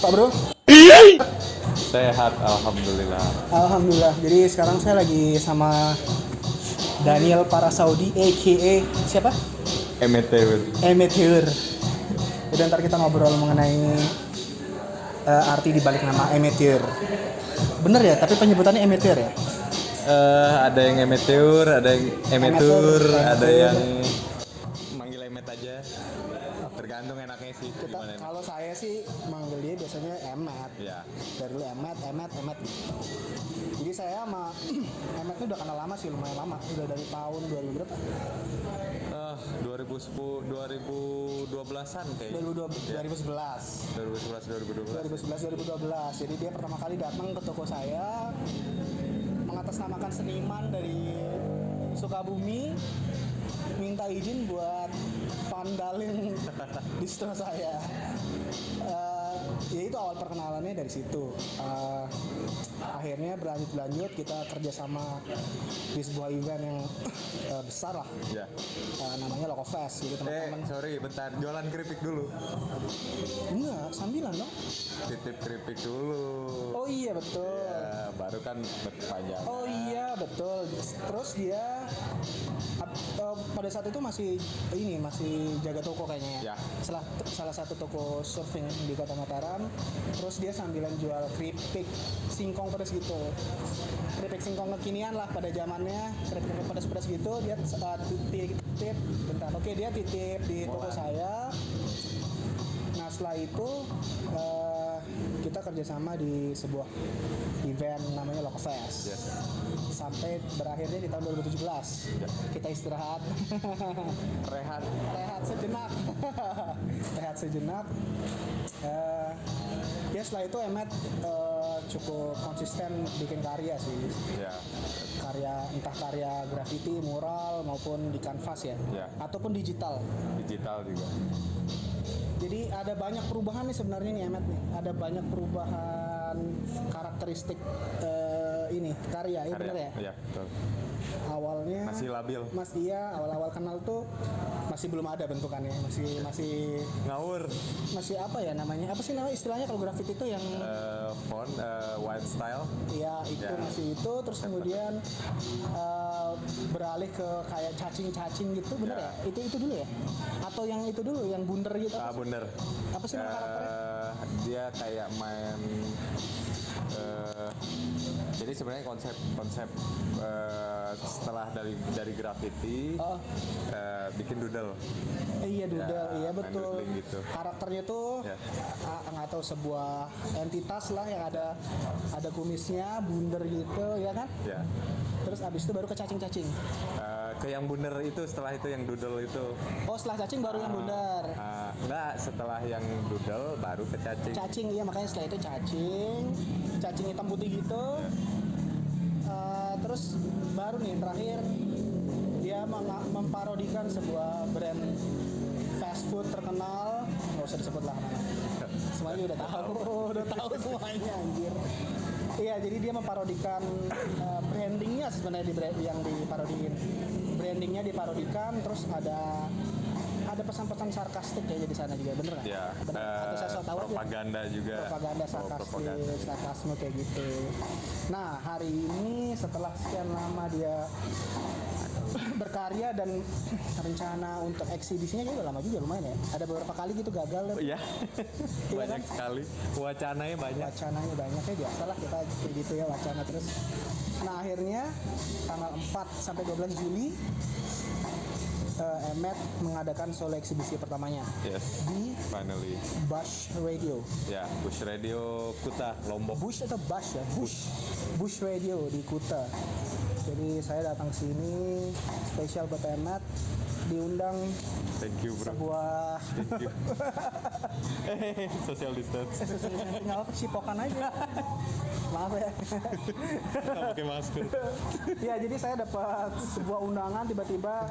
Pak Bro? Sehat, alhamdulillah. Alhamdulillah. Jadi sekarang saya lagi sama Daniel Parasaudi, a.k.a. siapa? Amateur. Amateur. Jadi ntar kita ngobrol mengenai arti dibalik nama amateur. Bener ya, tapi penyebutannya amateur ya? Ada yang amateur, ada yang amateur, ada yang manggil emet aja. Tergantung enaknya sih. Gimana enak. Kalau saya sih manggil dia biasanya emet. Ya. Dari dulu emet. Jadi saya sama emet ini udah kenal lama sih, lumayan lama. Udah dari tahun 2000 berapa? 2010, 2012-an kayaknya. 2011. Jadi dia pertama kali datang ke toko saya mengatasnamakan seniman dari Sukabumi, minta izin buat vandalin distro saya. Ya itu awal perkenalannya dari situ. Akhirnya berlanjut kita kerjasama di sebuah event yang besar lah. Ya. Namanya Loco Fest. Jadi teman-teman. Sorry, bentar. Jualan keripik dulu. Enggak, sambilan dong. Titip keripik dulu. Oh iya betul. Ya, baru kan berpanjang. Oh iya betul. Terus dia pada saat itu masih jaga toko kayaknya. Ya. Salah satu toko surfing di Kota Mataram. Terus dia sambilan jual keripik singkong pedas gitu. Keripik singkong kekinian lah pada zamannya. Keripik pedas-pedas gitu dia titip. Bentar. Oke, dia titip di toko saya. Nah setelah itu kita kerjasama di sebuah event namanya Loco Fest. Yes. Sampai berakhirnya di tahun 2017. Ya. Kita istirahat. Rehat. Rehat sejenak. Ya setelah itu Emet cukup konsisten bikin karya sih. Ya. Entah karya graffiti, mural maupun di kanvas ya. Ataupun digital. Digital juga. Jadi ada banyak perubahan nih sebenarnya nih Emet nih. Ada banyak perubahan karakteristik ini karya, bener ya? Iya, betul. Awalnya Masih labil. Awal-awal kenal tuh masih belum ada bentukannya, masih Ngawur. masih apa ya namanya? Apa sih namanya istilahnya kalau grafiti itu yang Font, white style. ya itu masih itu terus kemudian beralih ke kayak cacing-cacing gitu, bener ya? Itu dulu ya? Atau yang itu dulu yang bunder gitu? Bunder. Apa sih nama karakternya? Dia kayak main jadi sebenarnya konsep setelah dari graffiti bikin doodle. Iya doodle, iya betul. Gitu. Karakternya tuh nggak tahu sebuah entitas lah yang ada kumisnya, bunder gitu, ya kan? Ya. Terus abis itu baru ke cacing-cacing. Ke yang bunder itu setelah itu yang doodle itu. Oh setelah cacing baru yang bunder. Enggak, setelah yang doodle baru ke cacing. Cacing iya makanya setelah itu cacing hitam putih gitu. Terus baru nih terakhir dia memparodikan sebuah brand fast food terkenal, nggak usah disebut lah namanya. Semuanya udah tahu semuanya anjir. Iya, jadi dia memparodikan brandingnya sebenarnya yang diparodiin. Brandingnya diparodikan, terus ada pesan-pesan sarkastik kayaknya di sana juga, bener nggak? Iya. Atau saya tahu Propaganda aja. juga. Propaganda sarkastik, sarkasme kayak gitu. Nah, hari ini setelah sekian lama dia berkarya dan rencana untuk eksibisinya juga udah lama juga lumayan ya. Ada beberapa kali gitu gagal. Iya. Iya Banyak kan? sekali. Wacananya banyak. Wacananya banyak ya, biasalah kita kayak gitu ya wacana terus. Nah akhirnya tanggal 4 sampai 12 Juli Emet mengadakan solo eksibisi pertamanya. Yes. Di Finally. Bush Radio. Ya, Bush Radio Kuta, Lombok. Bush atau Bush ya? Bush Radio di Kuta. Jadi saya datang sini spesial buat Emet, diundang. Thank you bro. Sebuah Thank you. Social distance. tinggal cipokan aja. Maaf ya. Nggak pakai masker. Ya jadi saya dapat sebuah undangan tiba-tiba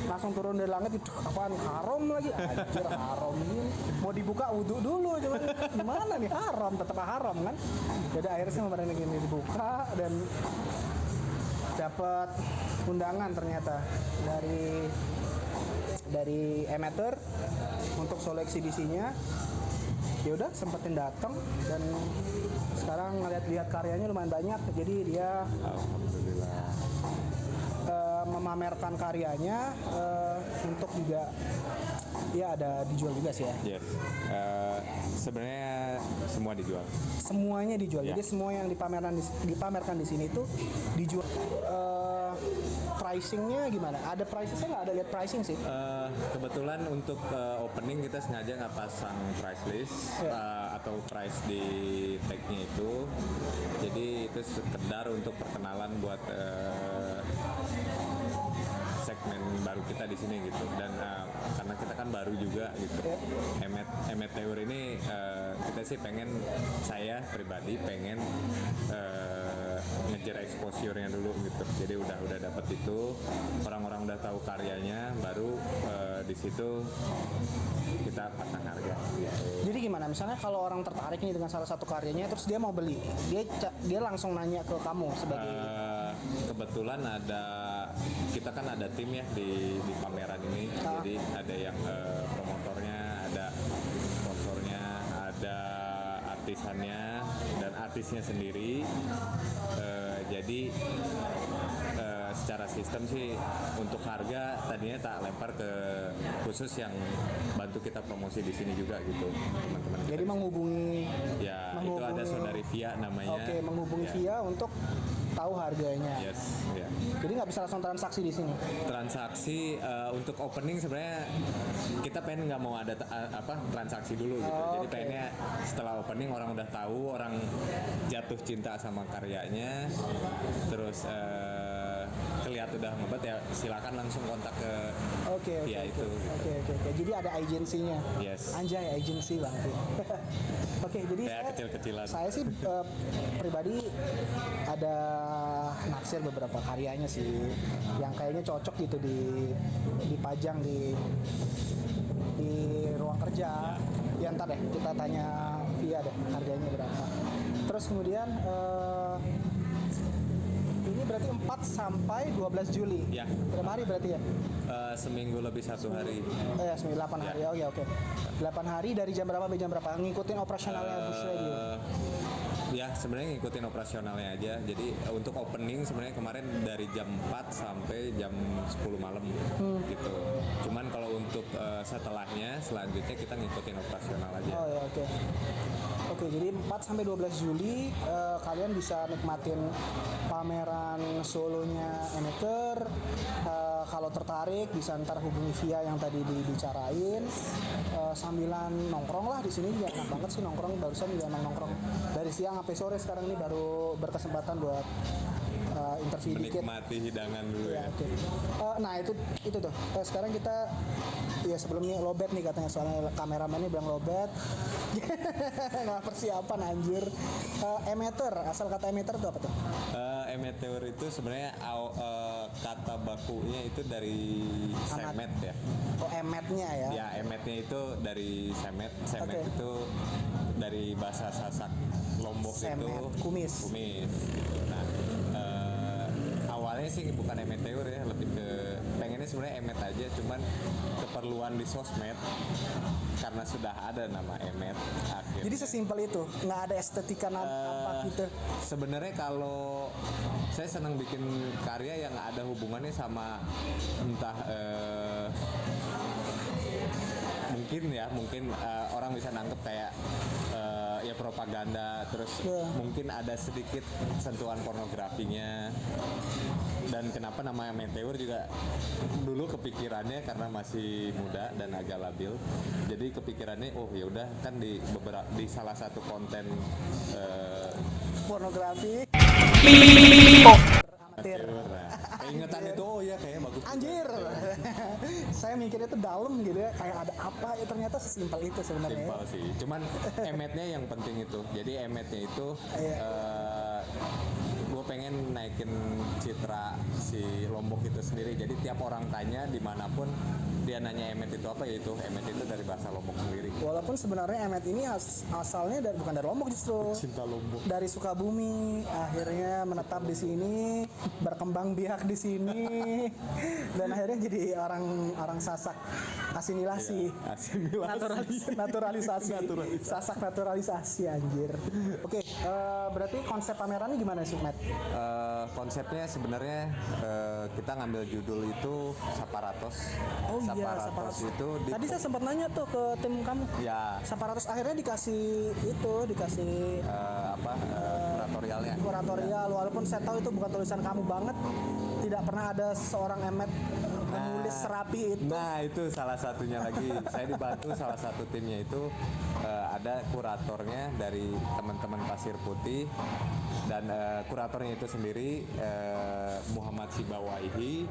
langsung turun dari langit itu apaan haram lagi anjir haram ini mau dibuka wudhu dulu cuman gimana nih haram tetap haram kan. Jadi akhirnya saya kemarin ini dibuka dan dapat undangan ternyata dari amateur untuk solo eksibisinya. ya udah sempetin datang, dan sekarang ngeliat karyanya lumayan banyak, jadi dia Alhamdulillah. memamerkan karyanya untuk juga ya ada dijual juga sih ya. Yes. Sebenarnya semua dijual. Semuanya dijual. Ya. Jadi semua yang dipamerkan di sini itu dijual. Pricingnya gimana? Ada pricing? Saya nggak ada lihat pricing sih. Kebetulan untuk opening kita sengaja nggak pasang price list atau price di tag-nya itu. Jadi itu sekedar untuk perkenalan buat segmen baru kita di sini gitu. Dan karena kita kan baru juga gitu. Emeteur ini kita sih saya pribadi pengen ngejar exposure-nya dulu gitu. Jadi udah dapat itu, orang-orang udah tahu karyanya, baru di situ kita pasang harga. Jadi gimana? Misalnya kalau orang tertarik nih dengan salah satu karyanya, terus dia mau beli, dia langsung nanya ke kamu sebagai. Kebetulan kita kan ada tim ya di pameran ini. Jadi ada yang promotornya, ada sponsornya, ada artisannya dan artisnya sendiri. Jadi secara sistem sih untuk harga tadinya tak lempar ke khusus yang bantu kita promosi di sini juga gitu, teman-teman. Jadi menghubungi itu ada saudari Via namanya. Oke, menghubungi Via untuk tahu harganya. Yes, ya. Jadi nggak bisa langsung transaksi di sini. Transaksi untuk opening sebenarnya kita pengen nggak mau ada transaksi dulu gitu. Jadi pengennya setelah opening orang udah tahu, orang jatuh cinta sama karyanya, terus kelihatan udah ngebet ya silakan langsung kontak ke Via itu. Oke. Jadi ada agensinya. Yes. Anjay, agensi bang. Oke, jadi kecil-kecilan. Saya sih pribadi ada naksir beberapa karyanya sih, yang kayaknya cocok gitu dipajang di ruang kerja. Ya ntar deh kita tanya Via deh harganya berapa. Terus kemudian ini berarti 4 sampai 12 Juli. Ya. Berapa hari berarti ya? Seminggu lebih 1 hari. Ya, 8 hari. Oke. 8 hari dari jam berapa sampai jam berapa? Ngikutin operasionalnya Bush Radio. Ya, sebenarnya ngikutin operasionalnya aja. Jadi untuk opening sebenarnya kemarin dari jam 4 sampai jam 10 malam gitu. Cuman kalau untuk selanjutnya kita ngikutin operasional aja. Oh ya, oke. Oke, jadi 4 sampai 12 Juli kalian bisa nikmatin pameran solonya Emeteur. Kalau tertarik bisa ntar hubungi Via yang tadi dibicarain. Sambilan nongkrong lah di sini juga enak banget sih nongkrong. Barusan juga nongkrong dari siang sampai sore, sekarang ini baru berkesempatan buat interview dikit. Menikmati hidangan dulu ya. Okay. Nah itu tuh. Sekarang kita ya sebelumnya lobet nih katanya, soalnya kameramennya bilang lobet. Nggak persiapan anjir. Emeteur, asal kata Emeteur itu apa tuh? Emeteur itu sebenarnya kata bakunya itu dari semet ya. Oh, emetnya ya? Ya, emetnya itu dari semet. Semet itu dari bahasa Sasak Lombok semet, itu kumis. Nah, awalnya sih bukan Emeteur ya, lebih ke pengennya sebenarnya emet aja, cuman keperluan di sosmed karena sudah ada nama emet akhirnya. Jadi sesimpel itu, nggak ada estetika apa gitu. Sebenarnya kalau saya senang bikin karya yang ada hubungannya sama entah mungkin orang bisa nangkep kayak ya propaganda, terus mungkin ada sedikit sentuhan pornografinya. Dan kenapa namanya Meteor juga dulu kepikirannya karena masih muda dan agak labil. Jadi kepikirannya ya udah kan di salah satu konten pornografi amatir. Ingetan itu kayaknya bagus. Anjir. Saya mikirnya tuh dalam gitu ya, kayak ada apa ya, ternyata sesimpel itu sebenarnya. Simpel sih. Cuman emetnya yang penting itu. Jadi emetnya itu gue pengen naikin citra si Lombok itu sendiri. Jadi tiap orang tanya dimanapun dia nanya emet itu apa, yaitu emet itu dari bahasa Lombok sendiri. Walaupun sebenarnya emet ini asalnya bukan dari Lombok justru. Cinta Lombok. Dari Sukabumi, akhirnya menetap di sini, berkembang biak di sini, dan akhirnya jadi orang Sasak asimilasi. Iya, asimilasi. Naturalisasi. Sasak naturalisasi anjir. Oke, berarti konsep pamerannya gimana sih, Matt? Konsepnya sebenarnya kita ngambil judul itu Saparatos. Oh iya, Saparatos Saparatos. itu Tadi saya sempat nanya tuh ke tim kamu. ya Saparatos akhirnya dikasih kuratorialnya. kuratorial, walaupun saya tahu itu bukan tulisan kamu banget, tidak pernah ada seorang emet menulis serapi itu. Nah itu salah satunya lagi. Saya dibantu salah satu timnya itu ada kuratornya dari teman-teman Pasir Putih, dan kuratornya itu sendiri Muhammad Sibawaihi.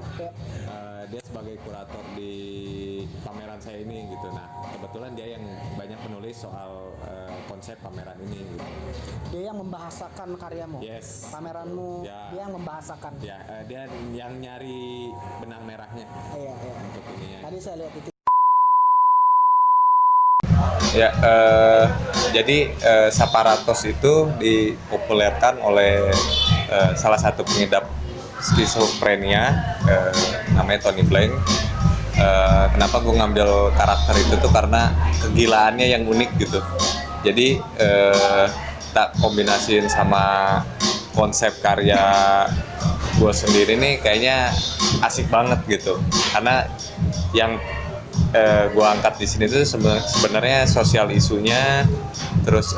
Dia sebagai kurator di pameran saya ini gitu. Nah kebetulan dia yang banyak menulis soal konsep pameran ini gitu. Dia yang membahasakan karyamu. Yes. Pameranmu, Ya. dia yang membahasakan. Ya, dia yang nyari benang merahnya Iya. untuk ininya. Tadi saya lihat itu. Ya, jadi Saparatos itu dipopulerkan oleh salah satu pengidap skizofrenia, namanya Tony Blank. Kenapa gue ngambil karakter itu tuh karena kegilaannya yang unik gitu. Jadi tak kombinasiin sama konsep karya gue sendiri nih kayaknya asik banget gitu. Karena yang gue angkat di sini tuh sebenarnya sosial isunya, terus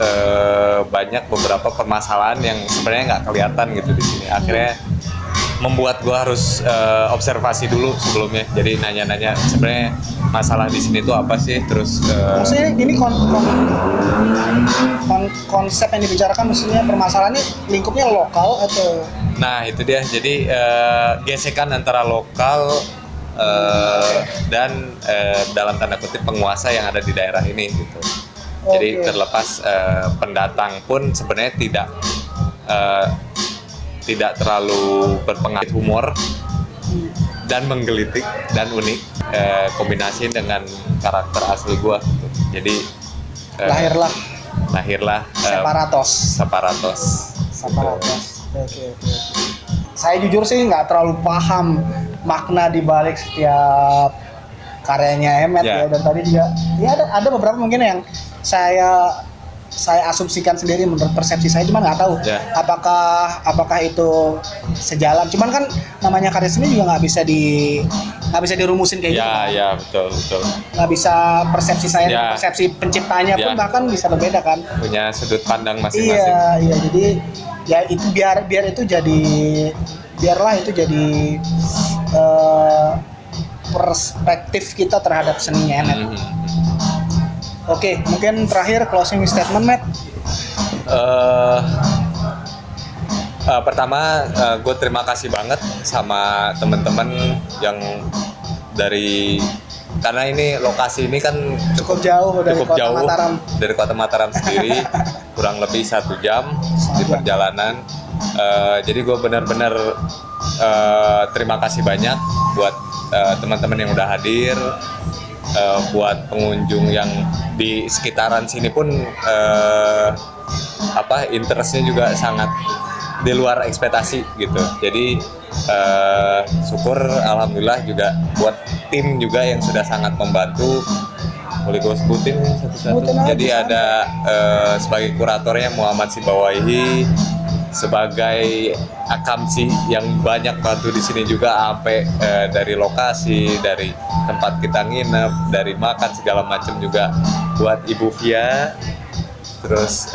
banyak beberapa permasalahan yang sebenarnya nggak kelihatan gitu di sini. Akhirnya membuat gue harus observasi dulu sebelumnya. Jadi nanya-nanya sebenarnya masalah di sini tuh apa sih, terus Maksudnya ini konsep yang dibicarakan, maksudnya permasalahannya lingkupnya lokal atau? nah itu dia. Jadi gesekan antara lokal dan dalam tanda kutip penguasa yang ada di daerah ini gitu. Jadi terlepas pendatang pun sebenarnya tidak terlalu berpengaruh, humor dan menggelitik dan unik, kombinasi dengan karakter asli gua gitu. Jadi lahirlah Saparatos. Oke. Saya jujur sih nggak terlalu paham makna di balik setiap karyanya Emet ya. Dan tadi juga ya ada beberapa mungkin yang saya asumsikan sendiri menurut persepsi saya, cuman nggak tahu apakah itu sejalan. Cuman kan namanya karya seni juga nggak bisa dirumusin kayak gitu. Ya betul. Nggak bisa persepsi saya dan persepsi penciptanya pun bahkan bisa berbeda kan. Punya sudut pandang masing-masing. Iya. Jadi ya itu biarlah itu jadi perspektif kita terhadap seninya Emet. Oke, mungkin terakhir closing statement, Matt. Pertama, gue terima kasih banget sama teman-teman yang karena ini lokasi ini kan cukup jauh dari Kota Mataram sendiri, kurang lebih 1 jam di perjalanan. Jadi gue benar-benar terima kasih banyak buat teman-teman yang udah hadir. Buat pengunjung yang di sekitaran sini pun interestnya juga sangat di luar ekspektasi gitu. Jadi syukur alhamdulillah juga buat tim juga yang sudah sangat membantu. Boleh gue sebutin satu-satu. Jadi ada sebagai kuratornya Muhammad Sibawaihi, sebagai akamsi yang banyak bantu di sini juga, sampai dari lokasi, dari tempat kita nginep, dari makan segala macam juga buat Ibu Via. Terus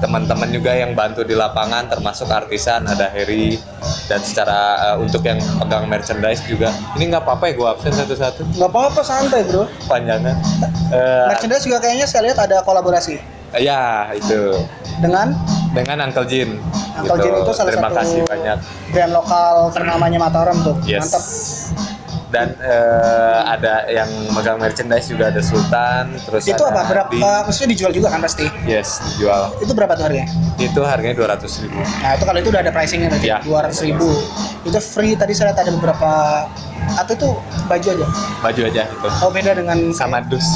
teman-teman juga yang bantu di lapangan, termasuk artisan, ada Heri, dan secara untuk yang pegang merchandise juga. Ini nggak apa-apa ya gue absen satu-satu? Nggak apa-apa, santai bro. Panjangan. Merchandise juga kayaknya saya lihat ada kolaborasi. Ya itu. Dengan Uncle Jin. Uncle Jin itu salah Terima satu kasih banyak. Brand lokal ternamanya Mataram tuh. Yes. Mantap. Dan ada yang megang merchandise juga, ada Sultan. Terus Itu ada apa? Berapa? Maksudnya dijual juga kan pasti? Yes, dijual. Itu berapa tuh harganya? Itu harganya 200.000. Nah itu kalau itu udah ada pricingnya berarti Ya. 200.000. Itu free tadi saya lihat ada beberapa atau itu baju aja? Baju aja itu. Oh beda dengan Sama dus.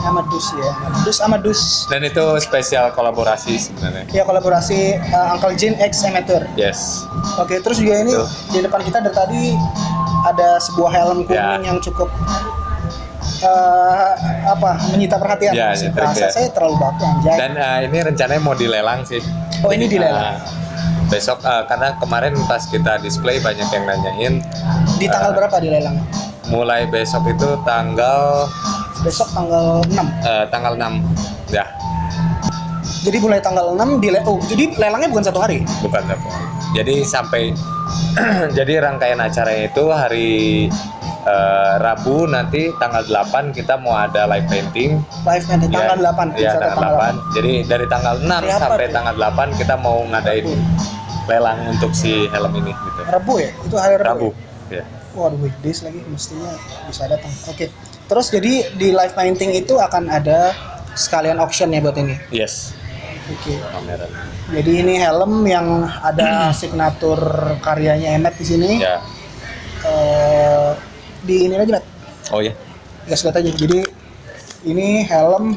sama dus ya, sama dus. Dan itu spesial kolaborasi sebenarnya. Ya kolaborasi Uncle Jin X Amateur. Yes. Oke terus juga ini Betul. di depan kita dari tadi ada sebuah helm kuning Ya. yang cukup menyita perhatian. Ya, Bahasa ya. saya terlalu baku anjay. Dan ini rencananya mau dilelang sih. Oh, ini dilelang. Besok karena kemarin pas kita display banyak yang nanyain. Di tanggal berapa dilelang? Mulai besok itu tanggal Besok tanggal 6. tanggal 6 ya, Jadi mulai tanggal 6 jadi lelangnya bukan satu hari. bukan satu. Jadi sampai jadi rangkaian acaranya itu hari Rabu nanti tanggal 8 kita mau ada live painting. Live nanti tanggal 8. Iya, Bisa tanggal 8. Jadi dari tanggal 6 Hari apa sampai tuh? tanggal 8 kita mau ngadain lelang untuk si helm ini gitu. Rabu ya? Itu hari Rabu. Rabu. Ya. Waduh, weekdays lagi mestinya bisa datang. Oke. Terus jadi di live painting itu akan ada sekalian auction ya buat ini. Yes. Oke. Pameran. Jadi ini helm yang ada signatur karyanya Emmet di sini. Ya. Di ini aja, Matt. Oh ya. Gas lihat aja. Jadi ini helm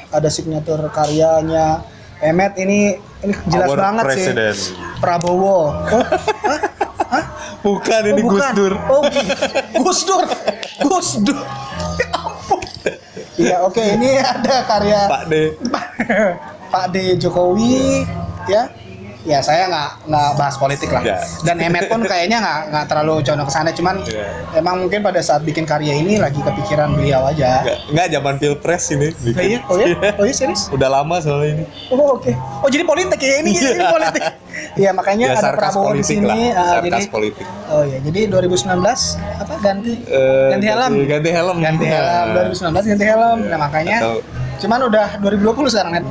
ada signatur karyanya Emmet. Ini jelas Our banget President. sih. Prabowo. Bukan, Oh, ini Gus bukan. Dur. Oh, Gus Dur. Gus Dur. Ya ampun. Iya, oke, ini ada karya Pak D. Pak D Jokowi ya. Ya saya nggak bahas politik lah. Ya. Dan Emmet pun kayaknya nggak terlalu condong ke sana. Cuman Ya. emang mungkin pada saat bikin karya ini lagi kepikiran beliau aja. Enggak zaman Pilpres ini bikin. Oh iya, oh iya, oh iya serius? Udah lama soalnya ini. Oh oke. Oh jadi politik ya ini politik. Iya makanya Ya, ada sarkas Prabowo di politik sini. lah. Sarkas Jadi politik. oh ya jadi 2019 apa ganti ganti helm. Ganti helm. Ganti helm 2019 ganti helm. Nah makanya Atau- cuman udah 2020 sekarang kan.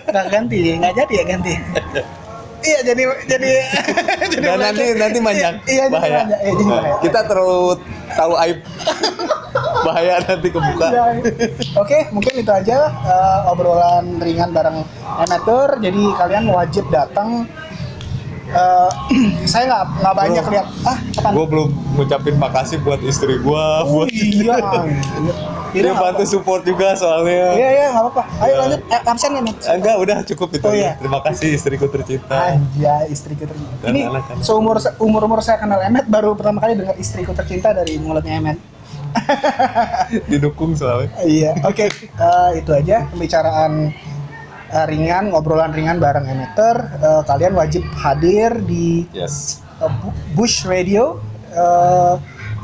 Nggak ganti, nggak jadi ya ganti. Iya jadi jadi Dan nanti manjang. Iya, jadi bahaya. manjang. Jadi bahaya. Kita terlalu tahu aib. Bahaya nanti kebuka. Iya. Oke, mungkin itu aja obrolan ringan bareng amateur. Jadi kalian wajib datang. Saya nggak banyak Bro. lihat. Apaan? Gue belum ngucapin makasih buat istri gue, Oh, buat iya. dia bantu support juga soalnya. Iya nggak apa-apa. Ayo Ya. lanjut. Absen ya Mat? Enggak, udah cukup itu. Oh, ya. iya. Terima kasih istriku tercinta. Aja istriku tercinta. Dan Ini anak-anak. umur saya kenal Emmet baru pertama kali dengar istriku tercinta dari mulutnya Emmet. Didukung soalnya. Iya. Oke. Itu aja pembicaraan ringan, ngobrolan ringan bareng amateur. Kalian wajib hadir di Yes. Bush Radio.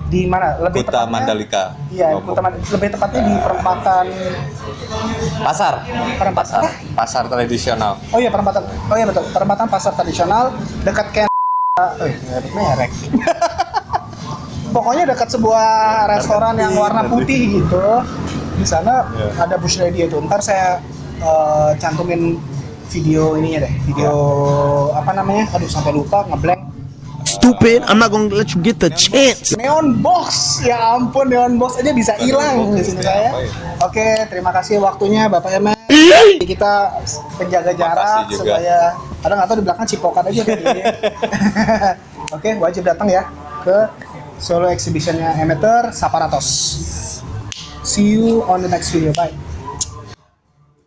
Di mana? Lebih Kuta tepatnya? Mandalika. Iya, Lombok. lebih tepatnya di perempatan Pasar. perempatan. Pasar tradisional. Oh iya perempatan. Oh iya betul. Perempatan pasar tradisional dekat Ken. Nyebut merek. Pokoknya dekat sebuah restoran yang warna putih gitu. Di sana Iya. ada Bush Radio tuh. Ntar saya cantumin video ininya deh. Video apa namanya? Aduh sampai lupa ngeblank. Stupid, I'm not gonna let you get the chance. Neon Box. Ya ampun Neon Box aja bisa hilang di sini saya. Oke, terima kasih waktunya Bapak Emet. Kita penjaga jarak juga. supaya ada nggak tahu di belakang cipokan aja tadi. Oke, wajib datang ya ke solo exhibitionnya Amateur Saparatos. See you on the next video. Bye.